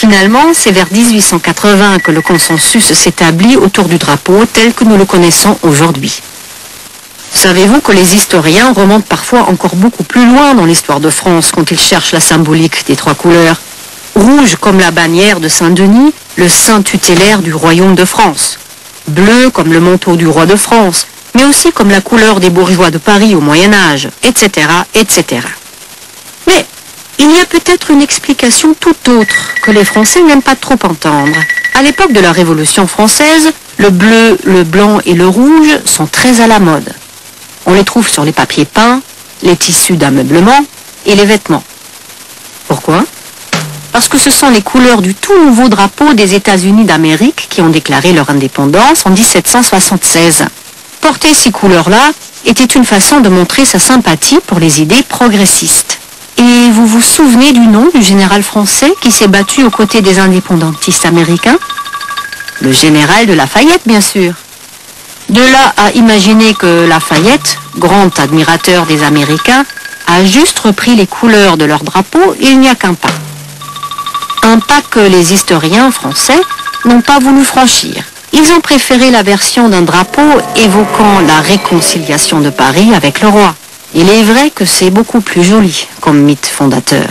Finalement, c'est vers 1880 que le consensus s'établit autour du drapeau tel que nous le connaissons aujourd'hui. Savez-vous que les historiens remontent parfois encore beaucoup plus loin dans l'histoire de France quand ils cherchent la symbolique des trois couleurs? Rouge comme la bannière de Saint-Denis, le saint tutélaire du royaume de France. Bleu comme le manteau du roi de France, mais aussi comme la couleur des bourgeois de Paris au Moyen-Âge, etc., etc. Mais il y a peut-être une explication tout autre que les Français n'aiment pas trop entendre. À l'époque de la Révolution française, le bleu, le blanc et le rouge sont très à la mode. On les trouve sur les papiers peints, les tissus d'ameublement et les vêtements. Pourquoi? Parce que ce sont les couleurs du tout nouveau drapeau des États-Unis d'Amérique qui ont déclaré leur indépendance en 1776. Porter ces couleurs-là était une façon de montrer sa sympathie pour les idées progressistes. Et vous vous souvenez du nom du général français qui s'est battu aux côtés des indépendantistes américains? Le général de Lafayette, bien sûr. De là à imaginer que Lafayette, grand admirateur des Américains, a juste repris les couleurs de leur drapeau, il n'y a qu'un pas. Un pas que les historiens français n'ont pas voulu franchir. Ils ont préféré la version d'un drapeau évoquant la réconciliation de Paris avec le roi. Il est vrai que c'est beaucoup plus joli comme mythe fondateur.